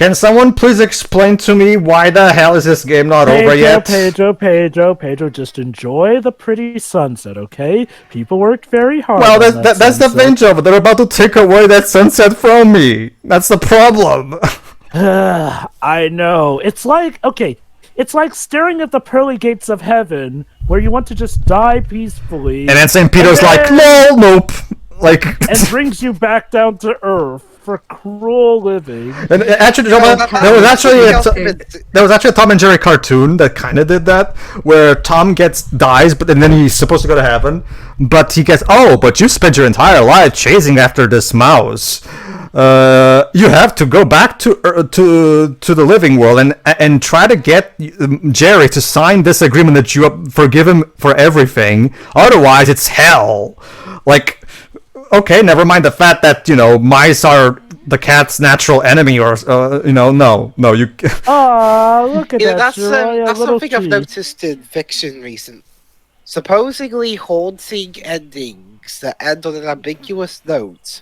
Can someone please explain to me why the hell is this game not over yet? Pedro, just enjoy the pretty sunset, okay? People worked very hard. Well, that's the thing, Joe. They're about to take away that sunset from me. That's the problem. I know. It's like staring at the pearly gates of heaven, where you want to just die peacefully. And then St. Peter's like, no, nope. Like, and brings you back down to earth for cruel living. And actually, there was actually a Tom and Jerry cartoon that kind of did that, where Tom dies, but then he's supposed to go to heaven, but he gets, but you spent your entire life chasing after this mouse. You have to go back to the living world and try to get Jerry to sign this agreement that you forgive him for everything. Otherwise, it's hell. Like, okay, never mind the fact that mice are the cat's natural enemy, or no, you. Look at that! That's something I've noticed in fiction recently. Supposedly haunting endings that end on an ambiguous note.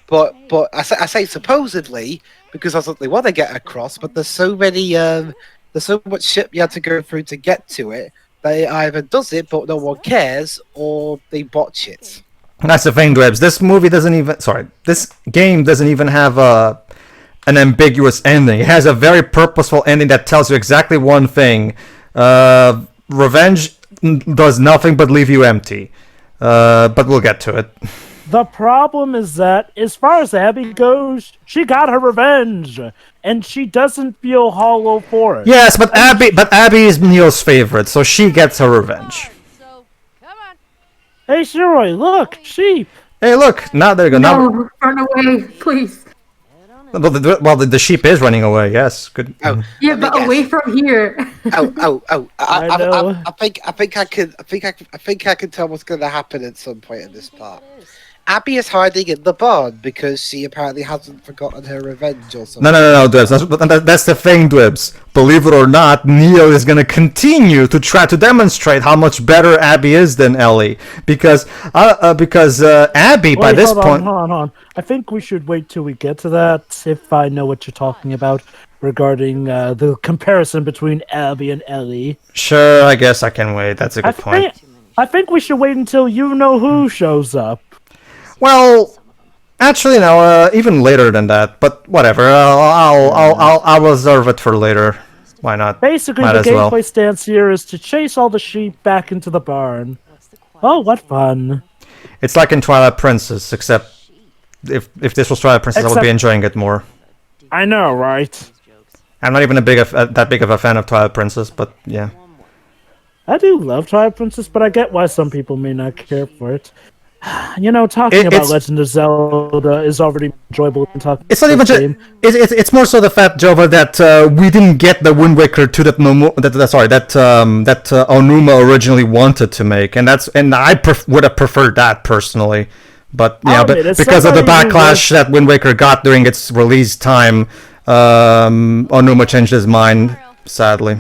But I say supposedly because that's what they want to get across. But there's so much shit you have to go through to get to it. They either does it, but no one cares, or they botch it. And that's the thing, Dwebs. This game doesn't even have an ambiguous ending. It has a very purposeful ending that tells you exactly one thing. Revenge does nothing but leave you empty. But we'll get to it. The problem is that, as far as Abby goes, she got her revenge, and she doesn't feel hollow for it. Yes, but Abby is Neil's favorite, so she gets her revenge. So, come on. Hey, Shiroi, look, sheep. Hey, look, now there you go. No, run away, please. Well, the sheep is running away. Yes, good. Oh, yeah, but away from here. I think I can tell what's going to happen at some point in this part. Abby is hiding in the barn because she apparently hasn't forgotten her revenge or something. No, Dwebs. That's the thing, Dwebs. Believe it or not, Neil is going to continue to try to demonstrate how much better Abby is than Ellie. Because Abby, by this point... Hold on. I think we should wait till we get to that, if I know what you're talking about, regarding the comparison between Abby and Ellie. Sure, I guess I can wait. That's a good point. I think we should wait until you-know-who shows up. Well, actually, no. Even later than that. But whatever. I'll reserve it for later. Why not? Basically, the gameplay stance here is to chase all the sheep back into the barn. Oh, what fun! It's like in Twilight Princess, except if this was Twilight Princess, I would be enjoying it more. I know, right? I'm not even that big of a fan of Twilight Princess, but yeah. I do love Twilight Princess, but I get why some people may not care for it. Talking about Legend of Zelda is already enjoyable than talking. It's not even it's more so the fact, Jova, that we didn't get the Wind Waker 2 that Onuma originally wanted to make, and I would have preferred that personally. But yeah, but because of the backlash that Wind Waker got during its release time, Onuma changed his mind, sadly.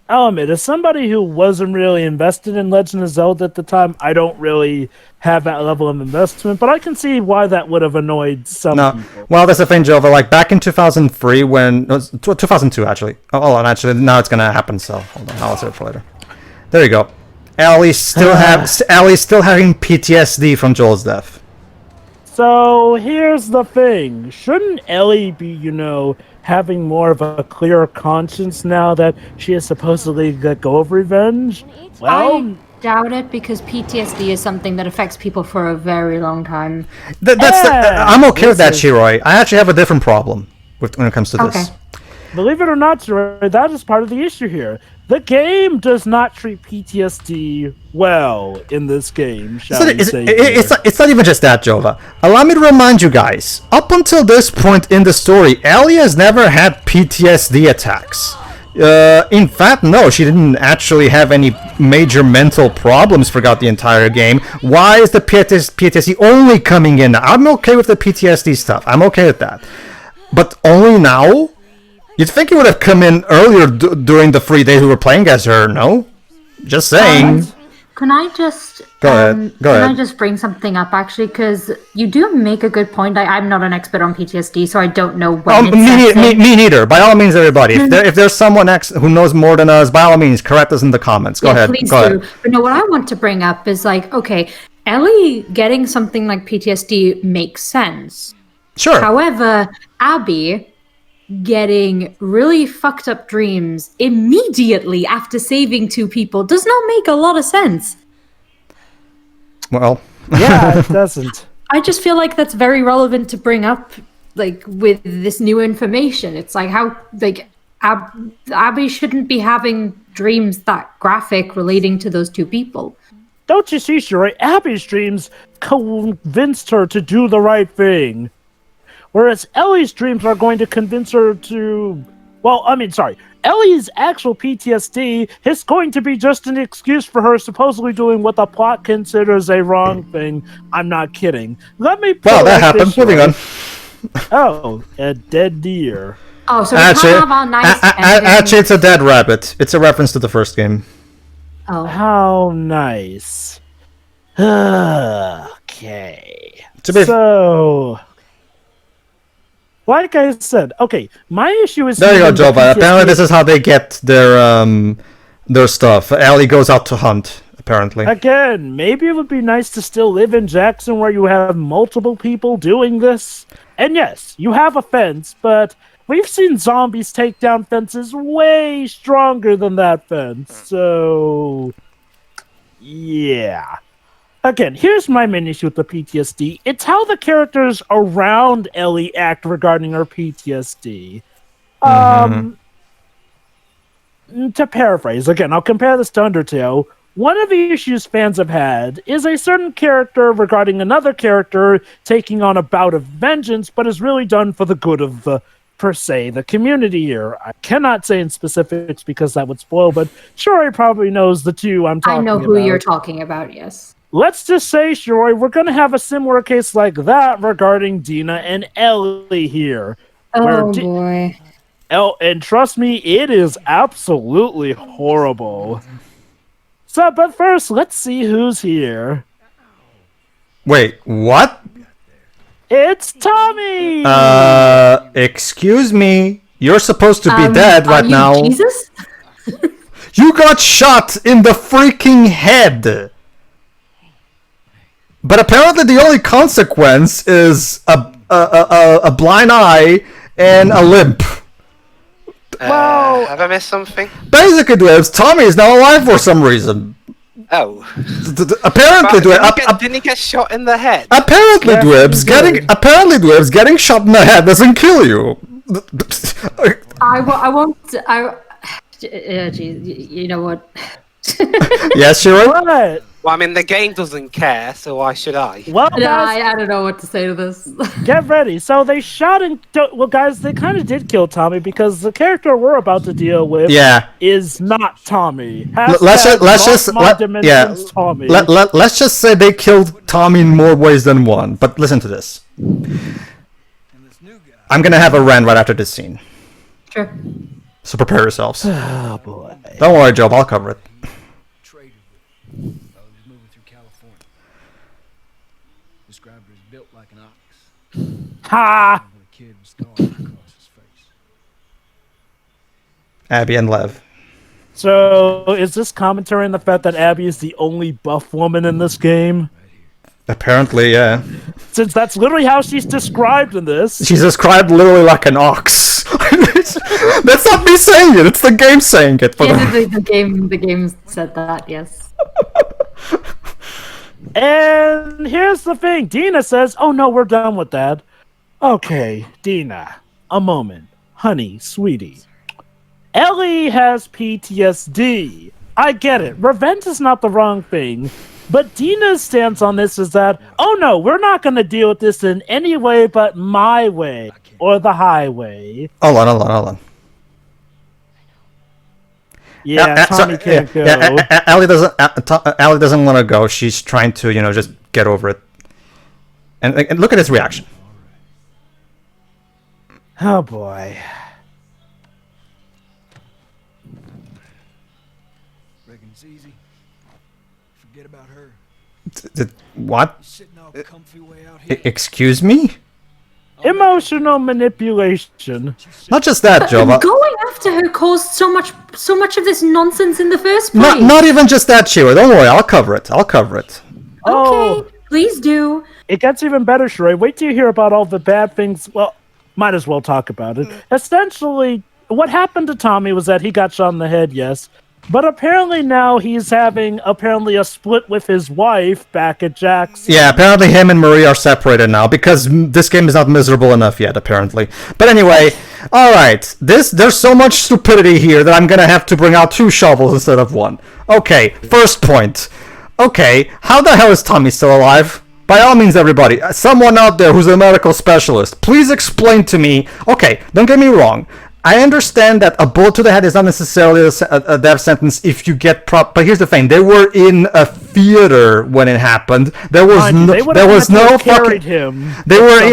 I'll admit, as somebody who wasn't really invested in Legend of Zelda at the time, I don't really have that level of investment, but I can see why that would have annoyed some people. Well, that's the thing, Jova. Like, back in 2003, 2002, actually. Oh, hold on, actually, now it's going to happen, so hold on, I'll save it for later. There you go. Ellie's still having PTSD from Joel's death. So, here's the thing. Shouldn't Ellie be, having more of a clearer conscience now that she has supposedly let go of revenge? Well, I doubt it, because PTSD is something that affects people for a very long time. I'm okay with that, Shiroi. I actually have a different problem when it comes to this. Believe it or not, Shiroi, that is part of the issue here. The game does not treat PTSD well in this game, It's not even just that, Jova. Allow me to remind you guys, up until this point in the story, Ellie has never had PTSD attacks. In fact, no, she didn't actually have any major mental problems throughout the entire game. Why is the PTSD only coming in? I'm okay with the PTSD stuff. I'm okay with that. But only now? You'd think it would have come in earlier during the 3 days we were playing as her, no? Just saying. Can I just Go ahead. Go can ahead. I just bring something up actually? Because you do make a good point. I'm not an expert on PTSD, so I don't know when it sets in. Me neither. By all means, everybody. If there's someone who knows more than us, by all means, correct us in the comments. Go ahead. Please Go do. ahead. But no, what I want to bring up is like, okay, Ellie getting something like PTSD makes sense. Sure. However, Abby getting really fucked up dreams immediately after saving 2 people does not make a lot of sense. Well. Yeah, it doesn't. I just feel like that's very relevant to bring up, like, with this new information. It's like how, like, Abby shouldn't be having dreams that graphic relating to those 2 people. Don't you see, Shuri? Abby's dreams convinced her to do the right thing. Whereas Ellie's dreams are going to convince her to... Well, I mean, sorry. Ellie's actual PTSD is going to be just an excuse for her supposedly doing what the plot considers a wrong thing. I'm not kidding. Let me... Well, that happened. Moving on. Oh, a dead deer. Oh, so we can't have our nice Actually, it's a dead rabbit. It's a reference to the first game. Oh. How nice. Okay. To be So... Like I said, okay, my issue is... There you go, Joe. Apparently this is how they get their stuff. Ellie goes out to hunt, apparently. Again, maybe it would be nice to still live in Jackson where you have multiple people doing this. And yes, you have a fence, but we've seen zombies take down fences way stronger than that fence. So... yeah. Again, here's my main issue with the PTSD. It's how the characters around Ellie act regarding her PTSD. To paraphrase, again, I'll compare this to Undertale. One of the issues fans have had is a certain character regarding another character taking on a bout of vengeance, but is really done for the good of the, per se, the community here. I cannot say in specifics because that would spoil, but Shuri probably knows the 2 I'm talking about. I know who you're talking about, yes. Let's just say, Shuri, we're going to have a similar case like that regarding Dina and Ellie here. Oh, boy. And trust me, it is absolutely horrible. So, but first, let's see who's here. Wait, what? It's Tommy! Excuse me. You're supposed to be dead right now. Jesus? You got shot in the freaking head. But apparently the only consequence is a blind eye and a limp. Well, have I missed something? Basically, Dwebs, Tommy is now alive for some reason. Oh. Apparently, Didn't he get shot in the head? Apparently, Dwebs, getting shot in the head doesn't kill you. I won't... geez, you know what? Yes, Shuri? what? Well, I mean, the game doesn't care, so why should I? Well, No, guys, I don't know what to say to this. get ready. So they shot and... Well, guys, they kind of did kill Tommy because the character we're about to deal with is not Tommy. Let's just say they killed Tommy in more ways than one. But listen to this. I'm gonna have a rant right after this scene. Sure. So prepare yourselves. Oh, boy. Don't worry, Joe. I'll cover it. Ha! Abby and Lev. So, is this commentary on the fact that Abby is the only buff woman in this game? Apparently, yeah. Since that's literally how she's described in this. She's described literally like an ox. That's not me saying it. It's the game saying it. The game said that, yes. And here's the thing. Dina says, oh no, we're done with that. Okay, Dina, a moment. Honey, sweetie. Ellie has PTSD. I get it. Revenge is not the wrong thing. But Dina's stance on this is that, oh no, we're not going to deal with this in any way but my way. Or the highway. Hold on. Yeah, Tommy can't go. Ellie doesn't want to go. She's trying to, just get over it. And look at his reaction. Oh boy. Reckon it's easy. Forget about her. What? Sitting all comfy way out here. Excuse me? Emotional manipulation. Not just that, Jova. Going after her caused so much of this nonsense in the first place. Not even just that, Shira. Don't worry, I'll cover it. Oh, Okay, please do. it gets even better, Sheree. Wait till you hear about all the bad things. Well, might as well talk about it. Essentially, what happened to Tommy was that he got shot in the head, yes. But apparently now he's having a split with his wife back at Jackson. Yeah, apparently him and Marie are separated now because this game is not miserable enough yet, apparently. But anyway, alright. There's so much stupidity here that I'm gonna have to bring out 2 shovels instead of 1. Okay, first point. Okay, how the hell is Tommy still alive? By all means, everybody, someone out there who's a medical specialist, please explain to me. Okay, don't get me wrong. I understand that a bullet to the head is not necessarily a death sentence if you get but here's the thing: they were in a theater when it happened. There was no fucking. They were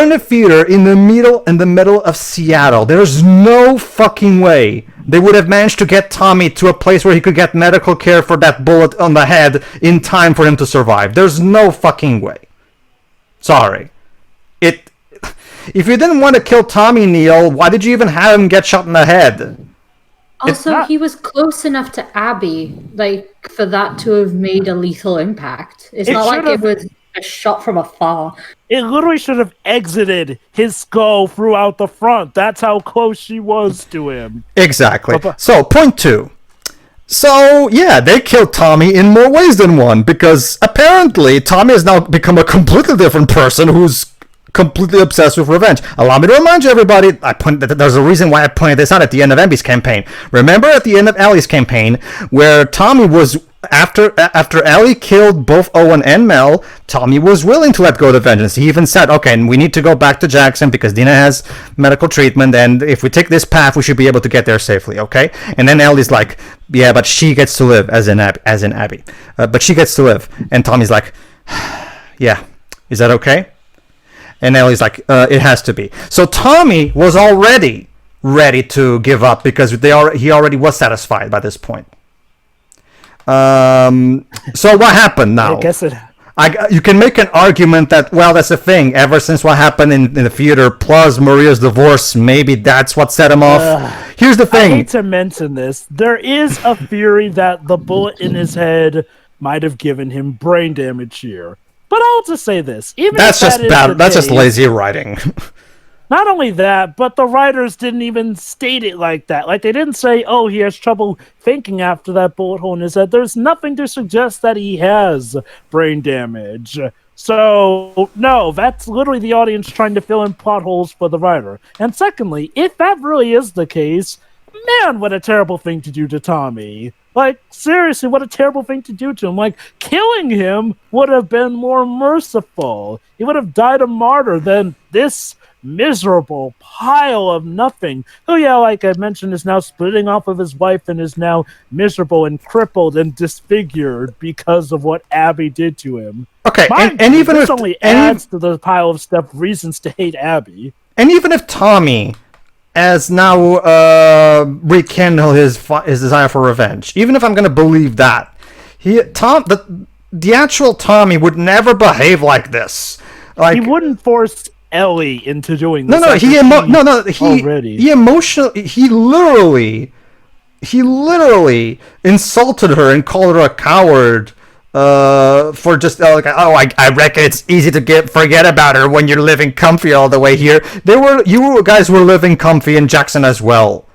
in a theater in the middle of Seattle. There's no fucking way they would have managed to get Tommy to a place where he could get medical care for that bullet on the head in time for him to survive. There's no fucking way. Sorry. If you didn't want to kill Tommy, Neil, why did you even have him get shot in the head? Also, he was close enough to Abby, for that to have made a lethal impact. It's not like it was a shot from afar. It literally should have exited his skull throughout the front. That's how close she was to him. Exactly. So, point 2. So, yeah, they killed Tommy in more ways than one, because apparently Tommy has now become a completely different person who's completely obsessed with revenge. Allow me to remind you, everybody, there's a reason why I pointed this out at the end of Emmy's campaign. Remember at the end of Ellie's campaign, where Tommy was, after Ellie killed both Owen and Mel, Tommy was willing to let go of vengeance. He even said, okay, we need to go back to Jackson because Dina has medical treatment, and if we take this path, we should be able to get there safely, okay? And then Ellie's like, yeah, but she gets to live, as in Abby. But she gets to live. And Tommy's like, yeah, is that okay? And Ellie's like, it has to be. So Tommy was already ready to give up because he already was satisfied by this point. So what happened now? I guess you can make an argument that, well, that's the thing. Ever since what happened in the theater, plus Maria's divorce, maybe that's what set him off. Here's the thing. I hate to mention this. There is a theory that the bullet in his head might have given him brain damage here. But I'll just say this: that's just bad. That's just lazy writing. Not only that, but the writers didn't even state it like that. Like, they didn't say, "Oh, he has trouble thinking after that bullet hole in his head." There's nothing to suggest that he has brain damage. So, no, that's literally the audience trying to fill in plot holes for the writer. And secondly, if that really is the case, man, what a terrible thing to do to Tommy. Like, seriously, what a terrible thing to do to him. Like, killing him would have been more merciful. He would have died a martyr than this miserable pile of nothing. Who, yeah, like I mentioned, is now splitting off of his wife and is now miserable and crippled and disfigured because of what Abby did to him. Okay, and even this only adds to the pile of stuff reasons to hate Abby. And even if Tommy has now rekindled his desire for revenge, even if I'm going to believe that, the actual Tommy would never behave like this. Like, he wouldn't force Ellie into doing this. He literally insulted her and called her a coward for just I reckon it's easy to forget about her when you're living comfy all the way here. You guys were living comfy in Jackson as well.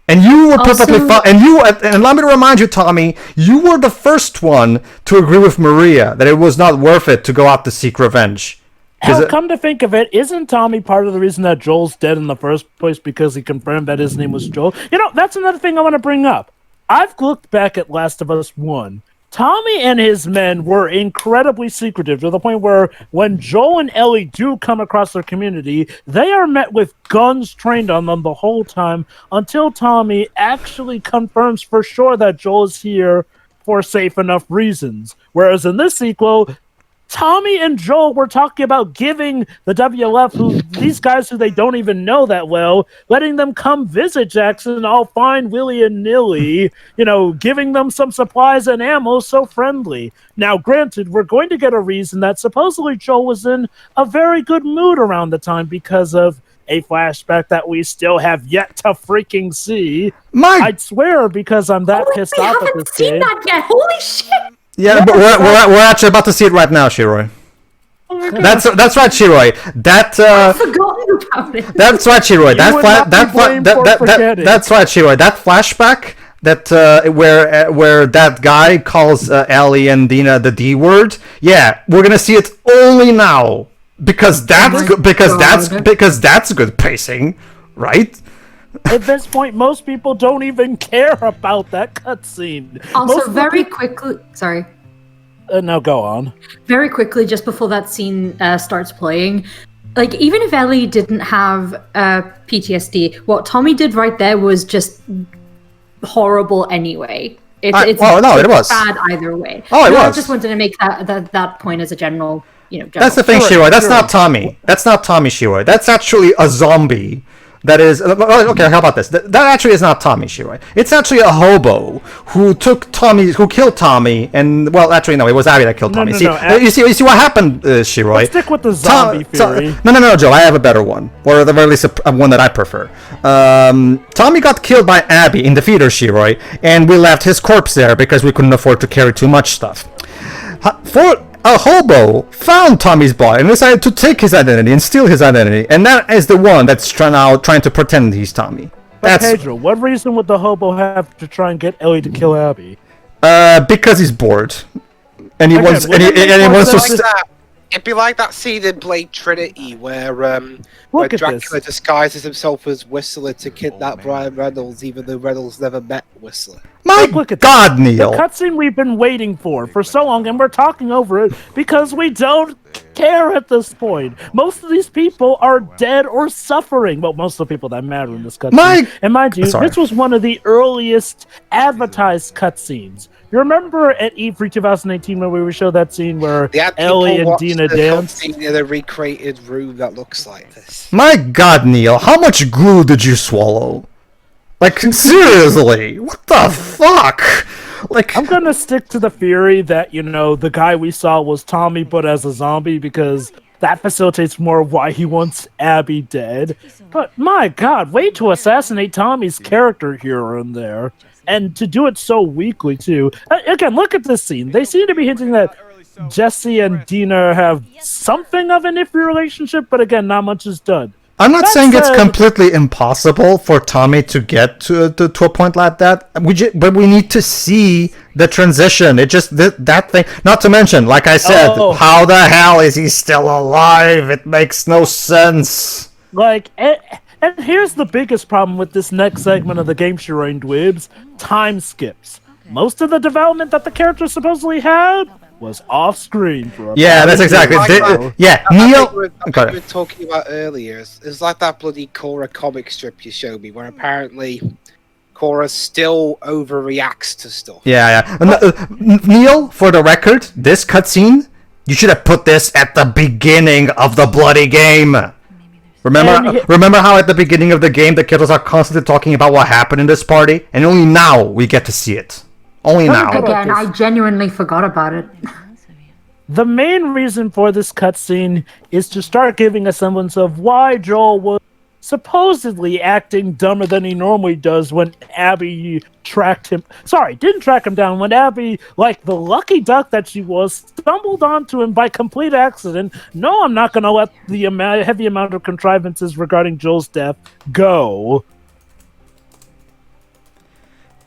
And you were perfectly fine. And allow me to remind you, Tommy, you were the first one to agree with Maria that it was not worth it to go out to seek revenge. Hell, come to think of it, isn't Tommy part of the reason that Joel's dead in the first place because he confirmed that his name was Joel? You know, that's another thing I want to bring up. I've looked back at Last of Us 1. Tommy and his men were incredibly secretive to the point where when Joel and Ellie do come across their community, they are met with guns trained on them the whole time until Tommy actually confirms for sure that Joel is here for safe enough reasons. Whereas in this sequel, Tommy and Joel were talking about giving the WLF, these guys who they don't even know that well, letting them come visit Jackson, all fine, willy and nilly, giving them some supplies and ammo, so friendly. Now, granted, we're going to get a reason that supposedly Joel was in a very good mood around the time because of a flashback that we still have yet to freaking see. I'd swear because I'm that pissed off at this haven't seen that yet. Holy shit! Yeah, but we're actually about to see it right now, Shiroi. That's right, Shiroi. I've forgotten about it. That's right, Shiroi. That's right, Shiroi. That flashback where that guy calls Ellie and Dina the D word. Yeah, we're gonna see it only now because that's good pacing, right? At this point, most people don't even care about that cutscene. Also, very quickly... Sorry. No, go on. Very quickly, just before that scene starts playing, even if Ellie didn't have PTSD, what Tommy did right there was just horrible anyway. It was bad either way. I just wanted to make that point as a general, general. That's the thing, Shiroi. That's not Tommy. That's not Tommy, Shiroi. That's actually a zombie. That is okay. How about this? That actually is not Tommy, Shiroi. It's actually a hobo who killed Tommy, and actually no, it was Abby that killed Tommy. You see what happened, Shiroi? Let's stick with the zombie theory. No, Joe. I have a better one, or at the very least, one that I prefer. Tommy got killed by Abby in the theater, Shiroi, and we left his corpse there because we couldn't afford to carry too much stuff. A hobo found Tommy's body and decided to take his identity and steal his identity, and that is the one that's trying to pretend he's Tommy. But Pedro, what reason would the hobo have to try and get Ellie to kill Abby? Because he's bored, and he wants to. It'd be like that scene in Blade Trinity where Dracula disguises himself as Whistler to kidnap Ryan Reynolds, even though Reynolds never met Whistler. Look at God, this. Neil! The cutscene we've been waiting for so long, and we're talking over it because we don't care at this point. Most of these people are dead or suffering. Well, most of the people that matter in this cutscene. And mind you, this was one of the earliest advertised cutscenes. You remember at E3 2018 when we would show that scene where Ellie and Dina danced? In a recreated room that looks like this. My God, Neil, how much glue did you swallow? Seriously, what the fuck? I'm gonna stick to the theory that, the guy we saw was Tommy, but as a zombie, because that facilitates more of why he wants Abby dead. But my God, way to assassinate Tommy's character here and there. And to do it so weakly, too. Again, look at this scene. They seem to be hinting that Jesse and Dina have something of an iffy relationship, but again, not much is done. I'm not saying it's completely impossible for Tommy to get to a point like that. But we need to see the transition. It just that thing. Not to mention, like I said, how the hell is he still alive? It makes no sense. And here's the biggest problem with this next segment of the game, Shiroi and Dwibs: time skips. Most of the development that the character supposedly had was off screen. That's exactly. Neil. We were talking about earlier. It's like that bloody Korra comic strip you showed me, where apparently Korra still overreacts to stuff. Neil, for the record, this cutscene, you should have put this at the beginning of the bloody game. Remember how at the beginning of the game the kiddos are constantly talking about what happened in this party, and only now we get to see it. Only now. Again, I genuinely forgot about it. The main reason for this cutscene is to start giving a semblance of why Joel was supposedly acting dumber than he normally does when Abby didn't track him down, when Abby, like the lucky duck that she was, stumbled onto him by complete accident. No, I'm not going to let the heavy amount of contrivances regarding Joel's death go.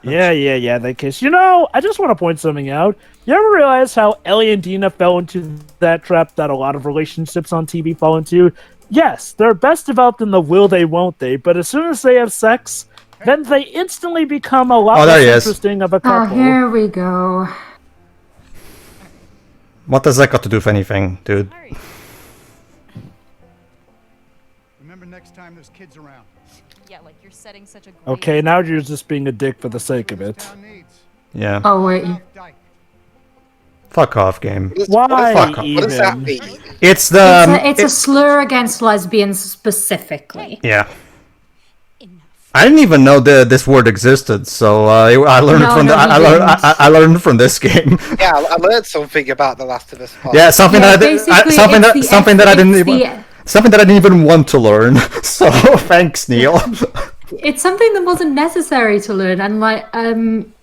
Yeah, they kiss. I just want to point something out. You ever realize how Ellie and Dina fell into that trap that a lot of relationships on TV fall into? Yes, they're best developed in the will they, won't they, but as soon as they have sex, then they instantly become a lot less interesting of a couple. Oh, here we go. What does that got to do with anything, dude? Remember next time there's kids around. Yeah, you're setting such a great... Okay, now you're just being a dick for the sake of it. Yeah. Oh, wait. Fuck off, game. Why Fuck off. even? What does that mean? It's the. It's a slur against lesbians specifically. Yeah. I didn't even know this word existed, so I learned I learned from this game. Yeah, I learned something about The Last of Us. Yeah, something that I didn't even want to learn. So thanks, Neil. It's something that wasn't necessary to learn, and like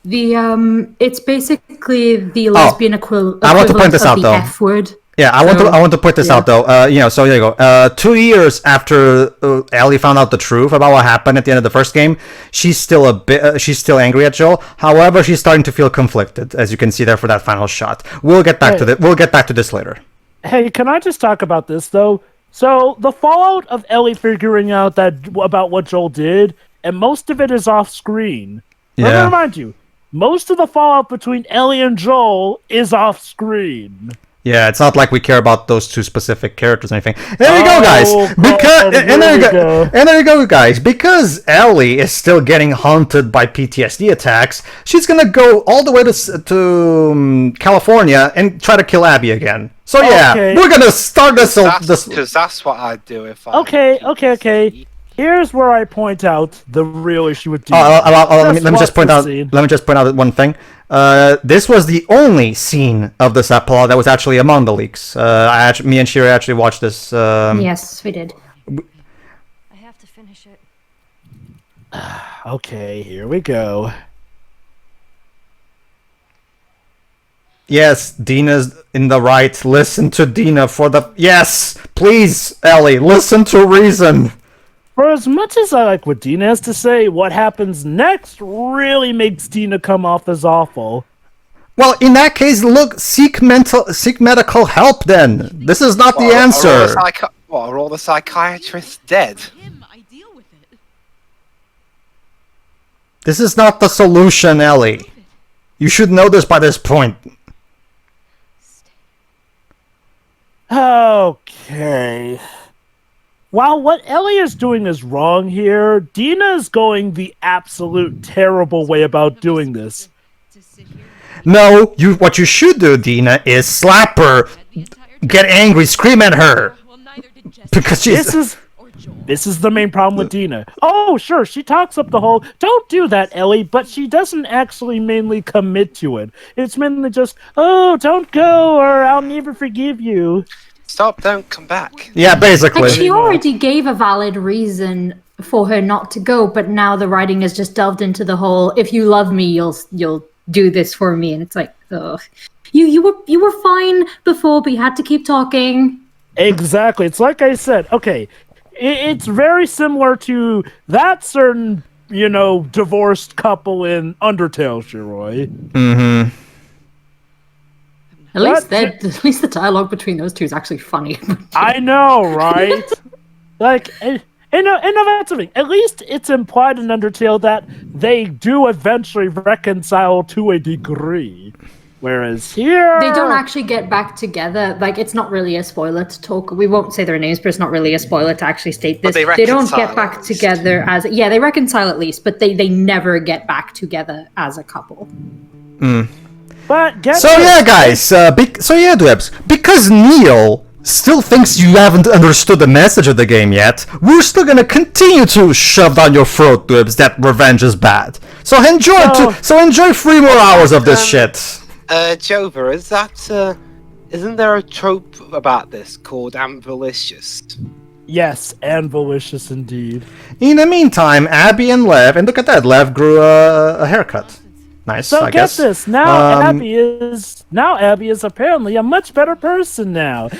it's basically the lesbian equivalent I want to point this of out, the though. F word. Yeah, I want to point this out though. So there you go. 2 years after Ellie found out the truth about what happened at the end of the first game, she's still she's still angry at Joel. However, she's starting to feel conflicted, as you can see there for that final shot. We'll get back to that. We'll get back to this later. Hey, can I just talk about this though? So the fallout of Ellie figuring out about what Joel did, and most of it is off screen. Yeah. Let me remind you, most of the fallout between Ellie and Joel is off screen. Yeah, it's not like we care about those two specific characters or anything. There you go, guys. There you go, guys. Because Ellie is still getting haunted by PTSD attacks, she's gonna go all the way to California and try to kill Abby again. So yeah, we're gonna start this. Because that's what I'd do if I. Okay. Here's where I point out the real issue with. Let me just point out one thing. This was the only scene of this epilogue that was actually among the leaks. Me and Shira actually watched this. Yes, we did. I have to finish it. Okay, here we go. Yes, Dina's in the right. Listen to Dina for the. Yes, please, Ellie, listen to reason. For as much as I like what Dina has to say, what happens next really makes Dina come off as awful. Well, in that case, look, seek medical help then. This is not the answer. Are all the psychiatrists dead? I deal with it. This is not the solution, Ellie. You should know this by this point. Okay. While what Ellie is doing is wrong here, Dina is going the absolute terrible way about doing this. No, what you should do, Dina, is slap her, get angry, scream at her. Because This is the main problem with Dina. Oh, sure, she talks up the whole, don't do that, Ellie, but she doesn't actually mainly commit to it. It's mainly just, oh, don't go, or I'll never forgive you. Stop, don't come back. Yeah, basically. Like, she already gave a valid reason for her not to go, but now the writing has just delved into the whole, if you love me, you'll do this for me, and it's like, ugh. You were fine before, but you had to keep talking. Exactly. It's like I said, okay, it's very similar to that certain, divorced couple in Undertale, Shiroi. Mm-hmm. At least the dialogue between those two is actually funny. I know, right? Like, and that's the thing. At least it's implied in Undertale that they do eventually reconcile to a degree. Whereas here... They don't actually get back together. Like, it's not really a spoiler to talk. We won't say their names, but it's not really a spoiler to actually state this. They don't get back together as... Yeah, they reconcile at least, but they never get back together as a couple. Mm. But yeah, guys. Dwebs. Because Neil still thinks you haven't understood the message of the game yet, we're still gonna continue to shove down your throat, Dwebs, that revenge is bad. So enjoy 3 more hours of this shit. Jova, isn't there a trope about this called Ambilicious? Yes, and malicious indeed. In the meantime, Abby and Lev, and look at that, Lev grew a haircut. Nice, so I guess. So get this, now Abby is apparently a much better person now.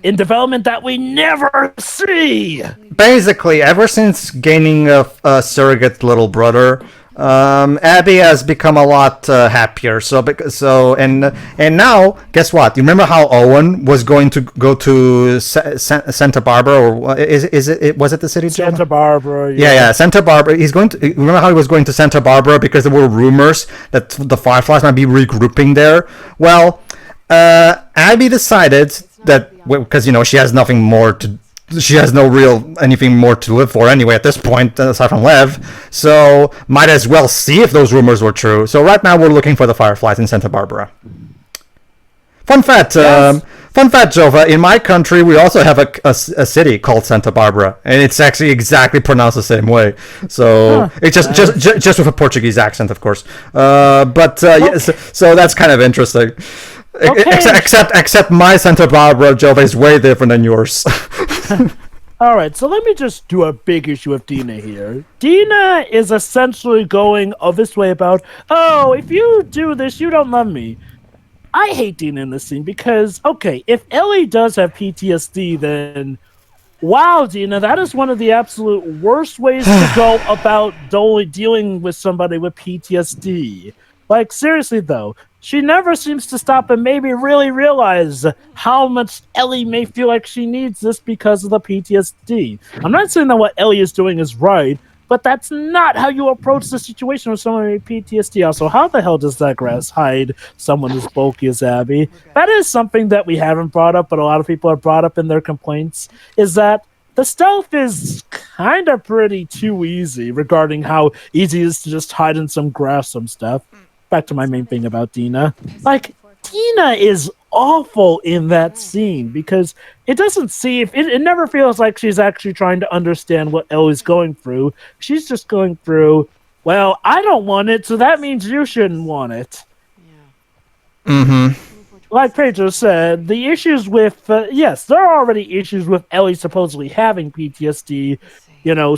In development that we never see! Basically, ever since gaining a surrogate little brother, Abby has become a lot happier. And now, guess what? You remember how Owen was going to go to Santa Barbara, or was it the city? Santa Barbara. Yeah, Santa Barbara. Remember how he was going to Santa Barbara because there were rumors that the Fireflies might be regrouping there. Well, Abby decided that because she has nothing more to. She has anything more to live for anyway at this point, aside from Lev, so might as well see if those rumors were true. So right now we're looking for the Fireflies in Santa Barbara. Fun fact, Jova. In my country, we also have a city called Santa Barbara, and it's actually exactly pronounced the same way. So it's just with a Portuguese accent, of course. So that's kind of interesting. Okay. Except my Santa Barbara, Jova, is way different than yours. All right, so let me just do a big issue with Dina here. Dina is essentially going this way about, oh, if you do this, you don't love me. I hate Dina in this scene because, okay, if Ellie does have PTSD, then wow, Dina, that is one of the absolute worst ways to go about dealing with somebody with PTSD. Like, seriously, though, she never seems to stop and maybe really realize how much Ellie may feel like she needs this because of the PTSD. I'm not saying that what Ellie is doing is right, but that's not how you approach the situation with someone with PTSD. Also, how the hell does that grass hide someone as bulky as Abby? That is something that we haven't brought up, but a lot of people have brought up in their complaints, is that the stealth is kind of pretty too easy regarding how easy it is to just hide in some grass, some stuff. Back to my main thing about Dina. Like, Dina is awful in that scene because it doesn't seem, it never feels like she's actually trying to understand what Ellie's going through. She's just going through, well, I don't want it, so that means you shouldn't want it. Like Pedro said, the issues with, yes, there are already issues with Ellie supposedly having PTSD,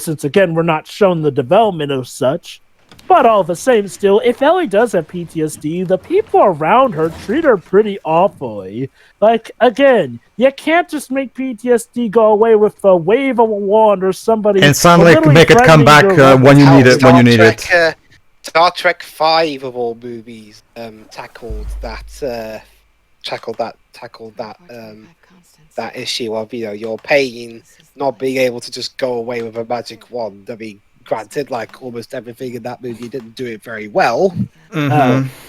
since again, we're not shown the development of such. But all the same, still, if Ellie does have PTSD, the people around her treat her pretty awfully. Like, again, you can't just make PTSD go away with a wave of a wand or somebody... And suddenly make it come back when you need it. Star Trek 5 of all movies tackled that issue of, your pain not being able to just go away with a magic wand. I mean, granted, like almost everything in that movie didn't do it very well.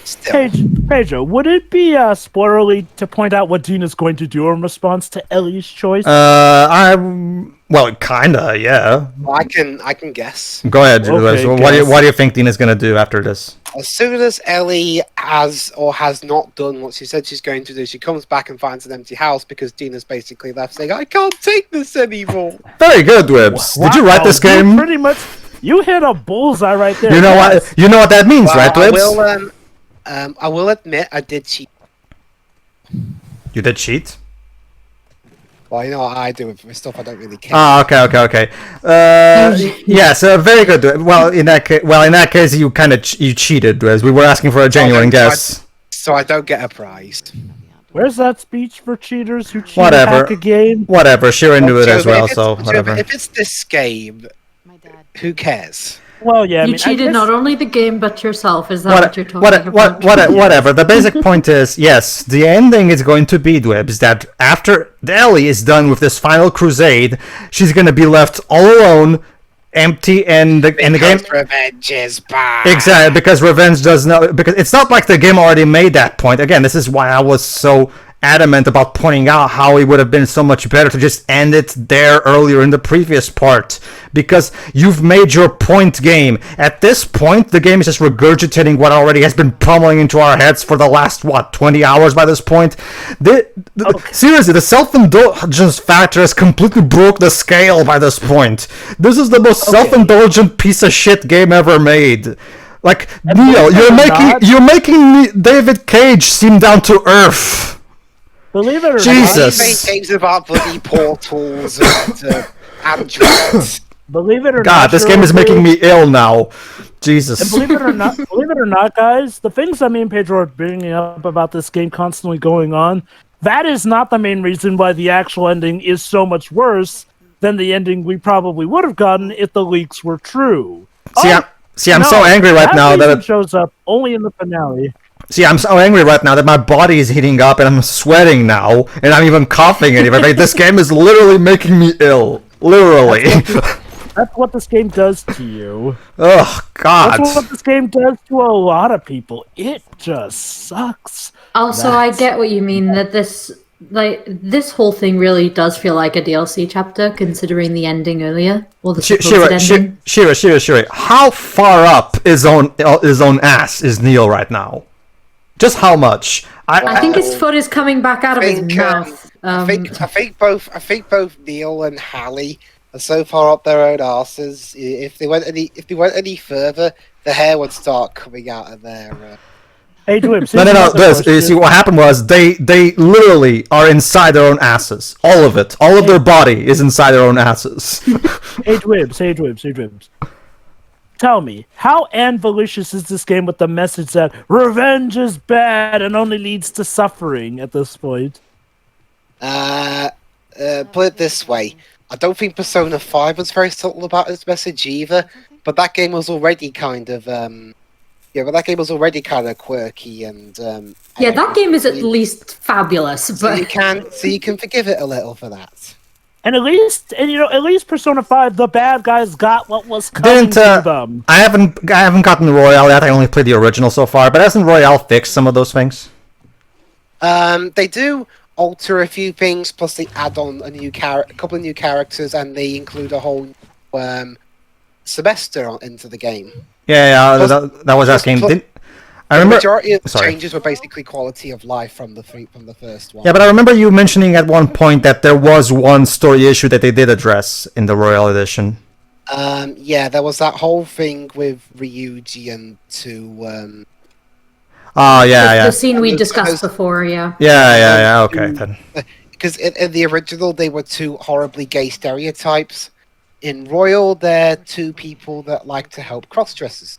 Still. Pedro, would it be spoilerly to point out what Dina's going to do in response to Ellie's choice? Well, kinda, yeah. I can guess. Go ahead. Okay, what do you think Dina's gonna do after this? As soon as Ellie has not done what she said she's going to do, she comes back and finds an empty house because Dina's basically left saying, "I can't take this anymore." Very good, Wibbs. Did you write this game? Pretty much. You hit a bullseye right there. You know what? You know what that means, right, Wibbs? I will admit I did cheat. You did cheat? Well, you know what I do with stuff I don't really care. Okay. Yes, very good. Well, in that case, you kind of you cheated, as we were asking for a genuine guess. So I don't get a prize. Where's that speech for cheaters who cheat hack a game? Whatever. Sharon knew it as well, so whatever. If it's this game, who cares? Well, yeah, you cheated not only the game but yourself. Is that what you're talking about? Whatever. The basic point is, yes, the ending is going to be, Dwebs, that after Ellie is done with this final crusade, she's going to be left all alone, empty, and the game. Revenge is bad. Exactly, because revenge does not. Because it's not like the game already made that point. Again, this is why I was so adamant about pointing out how it would have been so much better to just end it there earlier in the previous part, because you've made your point, game. At this point, the game is just regurgitating what already has been pummeling into our heads for the last 20 hours by this point. Seriously, the self-indulgence factor has completely broke the scale by this point. This is the most self-indulgent piece of shit game ever made. Like, Neil, you're making David Cage seem down to earth. Believe it or Jesus. not, he games about bloody portals and androids. Believe it or not, God, this game is making me ill now. Jesus. And believe it or not, guys, the things that me and Pedro are bringing up about this game constantly going on, that is not the main reason why the actual ending is so much worse than the ending we probably would have gotten if the leaks were true. I'm so angry right now that it shows up only in the finale. See, I'm so angry right now that my body is heating up and I'm sweating now, and I'm even coughing anyway. Like, this game is literally making me ill. Literally. That's what this game does to you. Oh, God. That's what this game does to a lot of people. It just sucks. Also, I get what you mean, that this whole thing really does feel like a DLC chapter, considering the ending earlier. Or the supposed ending. Shira. How far up his own ass is Neil right now? Just how much? I think his foot is coming back out of his mouth. I think both Neil and Hallie are so far up their own arses. If they went any further, the hair would start coming out of their. Hey, Dwibs. No. You see, what happened was they literally are inside their own asses. All of it. All of their body is inside their own asses. Hey, Dwibs. Tell me, how Anvilicious is this game with the message that revenge is bad and only leads to suffering at this point? Put it this way. I don't think Persona 5 was very subtle about its message either, but that game was already kind of quirky and that game is at least fabulous. so But you can forgive it a little for that. And at least Persona 5, the bad guys got what was coming to them. I haven't gotten the Royale yet. I only played the original so far. But hasn't Royale fixed some of those things? They do alter a few things, plus they add on a couple of new characters, and they include a whole semester into the game. Yeah. That was asking. I remember. The majority of the changes were basically quality of life from the first one. Yeah, but I remember you mentioning at one point that there was one story issue that they did address in the Royal Edition. Yeah, there was that whole thing with Ryuji and two. Oh yeah. The scene we discussed before, yeah. Yeah. Okay then. Because in the original, they were two horribly gay stereotypes. In Royal, they're two people that like to help cross-dressers.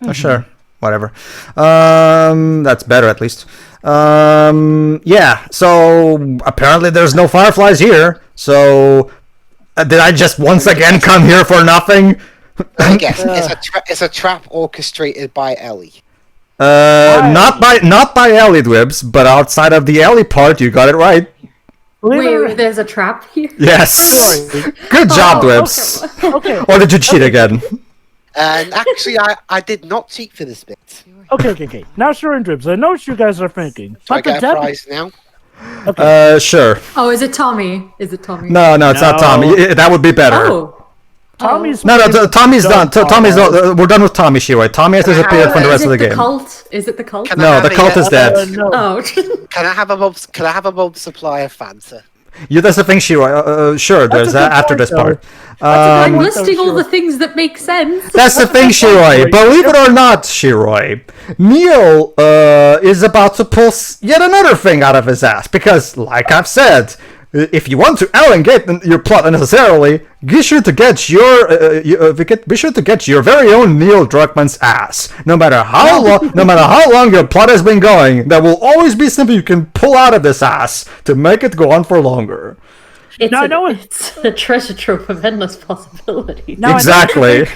Oh, sure. Whatever. That's better at least. Yeah. So apparently there's no fireflies here. So did I just once again come here for nothing? I guess it's a trap orchestrated by Ellie. Not by Ellie, Dwibs, but outside of the Ellie part, you got it right. Wait, there's a trap here? Yes. Good job, Dwibs. Okay. Or did you cheat again? And actually, I did not cheat for this bit. Okay. Now, sure, and Dribs, I know what you guys are thinking. Do I But the get a prize now? Sure. Oh, is it Tommy? No, it's not Tommy. That would be better. Oh. Tommy's No, Tommy's done. Tommy's done. We're done with Tommy, Shiroi. Tommy has disappeared from the rest of the game. Cult? Is it the cult? Can I No, have the cult is dead. no. Oh. Can I have a bulb supply of Fanta? That's the thing, Shiroi. Sure, there's That's a good after point, this though. part. I'm listing all the things that make sense. That's the thing, Shiroi. Believe it or not, Shiroi, Neil is about to pull yet another thing out of his ass. Because, like I've said, if you want to elongate your plot unnecessarily, be sure to get your very own Neil Druckmann's ass. No matter how long your plot has been going, there will always be something you can pull out of this ass to make it go on for longer. It's a treasure trove of endless possibilities. Exactly.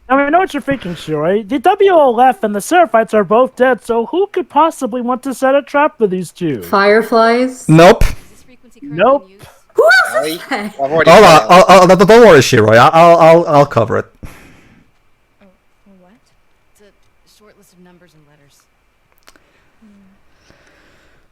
Now, I know what you're thinking, Shiroi. The WLF and the Seraphites are both dead, so who could possibly want to set a trap for these two? Fireflies? Nope. Nope. Who else Ellie, is there? I've already Hold failed. on. Don't worry, Shiroi. I'll cover it. Oh, what? It's a short list of numbers and letters.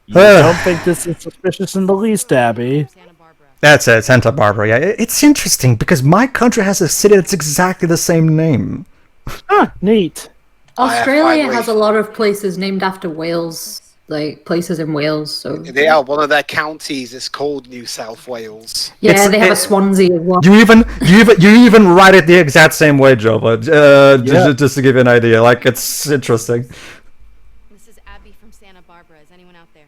You don't think this is suspicious in the least, Abby? Santa Barbara. That's it, Santa Barbara. Yeah, it's interesting because my country has a city that's exactly the same name. Huh, neat. Australia finally- has a lot of places named after whales, like places in Wales. So They are one of their counties. It's called New South Wales. yeah, they have a Swansea as well. You even write it the exact same way, Jova. Just to give you an idea, like it's interesting. This is Abby from Santa Barbara. Is anyone out there?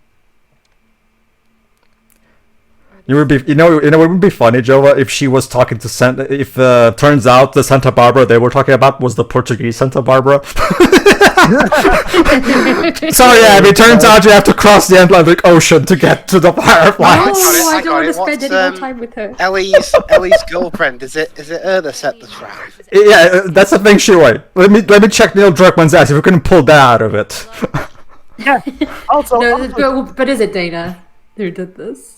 It would be funny, Jova, if she was talking to if turns out the Santa Barbara they were talking about was the Portuguese Santa Barbara. Sorry, Abby. Turns out you have to cross the Atlantic Ocean to get to the fireflies. Oh, I I don't got want it. to spend What's, any more time with her. Ellie's girlfriend. Is it her that set the trap? Yeah, that's the thing, Shiroi. Let me check Neil Druckmann's ass if we can pull that out of it. Yeah. Also, But is it Dana who did this?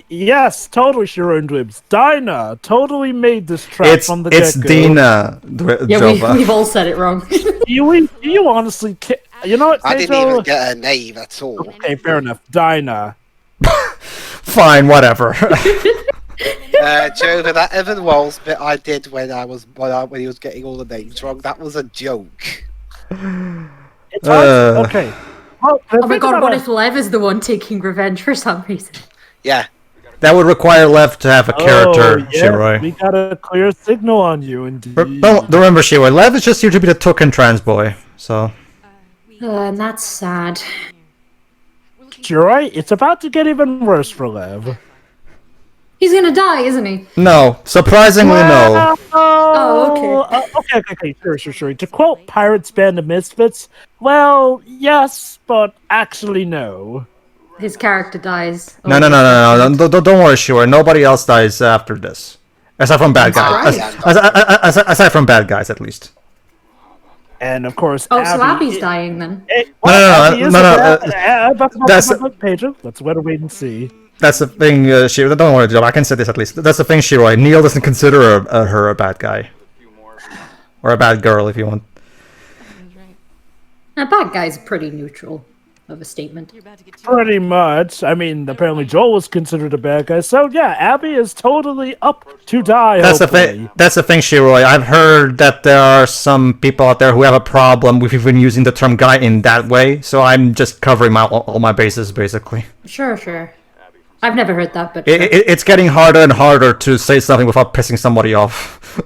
Yes, totally, Shiro and Dwibs. Dinah totally made this trap It's from the get-go. Dina, Yeah, Jova. we've all said it wrong. You honestly, you know what? I didn't Pedro? even get her name at all. Okay, fair enough. Dinah. Fine, whatever. Joe, that Evan Walls bit I did when he was getting all the names wrong, that was a joke. It's hard. Okay. Oh my god, what if Lev is the one taking revenge for some reason? Yeah. That would require Lev to have a character, Shiroi. We got a clear signal on you, indeed. Don't remember, Shiroi. Lev is just here to be the token trans boy, so... And that's sad. Shiroi, it's about to get even worse for Lev. He's gonna die, isn't he? No. Surprisingly, no. Oh, Okay, sure. To quote Pirates Band of Misfits, well, yes, but actually no. His character dies. No. Don't worry, Shiroi. Nobody else dies after this. Aside from bad guys. Aside from bad guys, at least. And of course, Oh, so Abby's dying then. No. That's Pedro. Let's wait and wait and see. That's the thing, Shiroi. Don't worry, Joe. I can say this at least. That's the thing, Shiroi. Neil doesn't consider her a bad guy. Or a bad girl, if you want. A bad guy's pretty neutral of a statement. Pretty much. I mean, apparently Joel was considered a bad guy. So yeah, Abby is totally up to die. That's the thing. That's the thing, Shiroi. I've heard that there are some people out there who have a problem with even using the term "guy" in that way. So I'm just covering all my bases, basically. Sure. I've never heard that, but it's getting harder and harder to say something without pissing somebody off.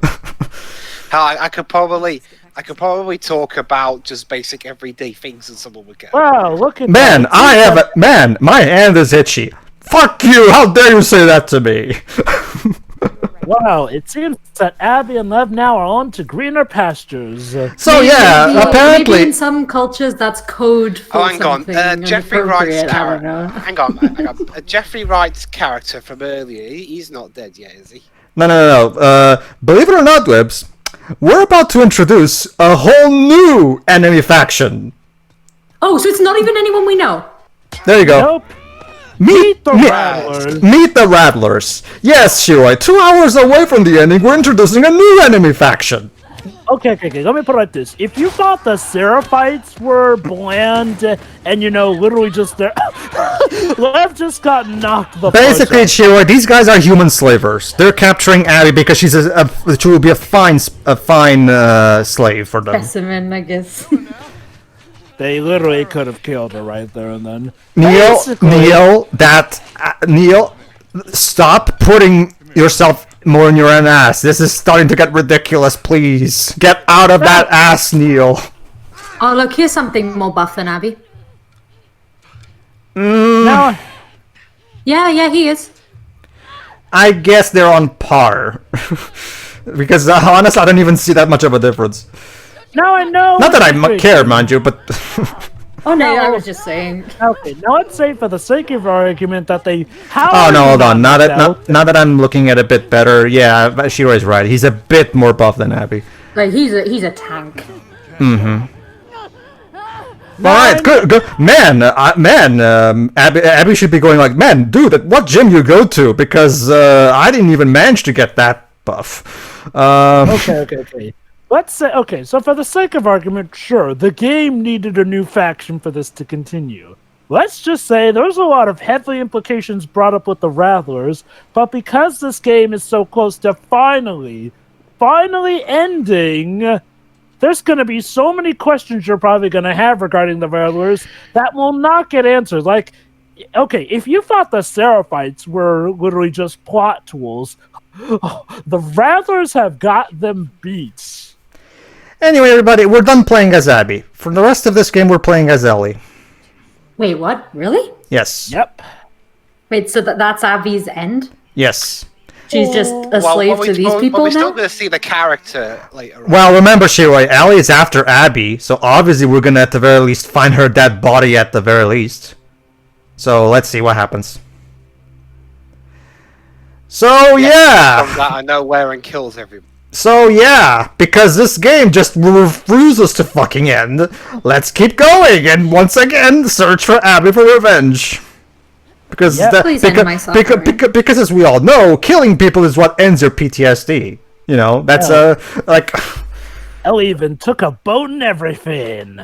I could probably talk about just basic everyday things and someone would get. Wow, look at Man, that. my hand is itchy. Fuck you! How dare you say that to me? Wow, it seems that Abby and Lev now are on to greener pastures. So apparently maybe in some cultures that's code for hang on. something Jeffrey Wright's character. Hang on. Jeffrey Wright's character from earlier, he's not dead yet, is he? No. Believe it or not, Webs, we're about to introduce a whole new enemy faction. Oh, so it's not even anyone we know. There you go. Nope. Meet the Rattlers. Meet the Rattlers. Yes, Shiroi. 2 hours away from the ending, we're introducing a new enemy faction. Okay. Let me put it like this. If you thought the Seraphites were bland and, literally just there... Lev just got knocked the Basically, Shiroi, these guys are human slavers. They're capturing Abby because she will be a fine slave for them. Specimen, I guess. They literally could have killed her right there and then. Neil, stop putting yourself more in your own ass. This is starting to get ridiculous, please. Get out of that ass, Neil. Oh, look, here's something more buff than Abby. No. Yeah, he is. I guess they're on par. Because honestly, I don't even see that much of a difference. Now I know. Not that I care, mind you, but... Oh no, I was just saying. Okay, now let's say for the sake of argument that they... hold on. Now that I'm looking at it a bit better, yeah, Shiroi's right. He's a bit more buff than Abby. Like, he's a tank. Mm-hmm. Alright, good. Man, Abby should be going like, man, dude, what gym you go to? Because I didn't even manage to get that buff. Okay. Let's say, okay, so for the sake of argument, sure, the game needed a new faction for this to continue. Let's just say there's a lot of heavy implications brought up with the Rattlers, but because this game is so close to finally ending, there's going to be so many questions you're probably going to have regarding the Rattlers that will not get answered. Like, okay, if you thought the Seraphites were literally just plot tools, the Rattlers have got them beat. Anyway, everybody, we're done playing as Abby. For the rest of this game, we're playing as Ellie. Wait, what? Really? Yes. Yep. Wait, so that's Abby's end? Yes. She's just a slave to these people now? We're still going to see the character later on. Well, remember, Shiroi, Ellie is after Abby, so obviously we're going to at the very least find her dead body at the very least. So let's see what happens. So, yeah. From that, I know where and kills everyone. So yeah, because this game just refuses to fucking end, let's keep going and once again search for Abby for revenge. Because because as we all know, killing people is what ends your PTSD. You know, that's like Ellie even took a boat and everything.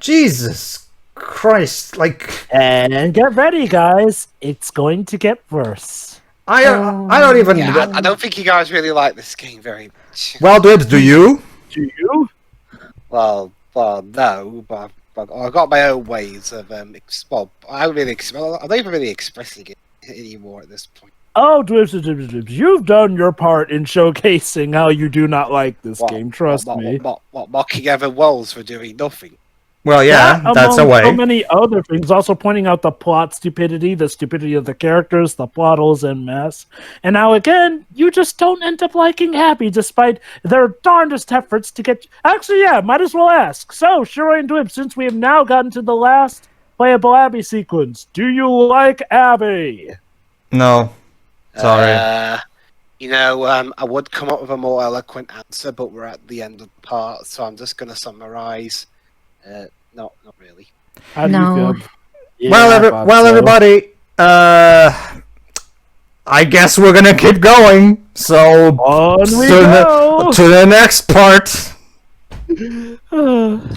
Jesus Christ, like, and get ready, guys. It's going to get worse. I don't even... Yeah, I don't think you guys really like this game very much. Well, dude, do you? Do you? Well, no, but I've got my own ways of well, I'm not even really expressing it anymore at this point. Oh, Dwibs, you've done your part in showcasing how you do not like this game. Trust me. What mocking Evan Wells for doing nothing? Well, yeah, That, that's a among way. so many other things, also pointing out the plot stupidity, the stupidity of the characters, the plot holes en masse. And now again, you just don't end up liking Abby despite their darndest efforts to get... Actually, yeah, might as well ask. So, Shiroi and Dwib, since we have now gotten to the last playable Abby sequence, do you like Abby? No. Sorry. I would come up with a more eloquent answer, but we're at the end of the part, so I'm just going to summarize. Not really. How do No. you feel? Yeah, Well, I thought so. everybody, I guess we're gonna keep going. So On we go! to the next part.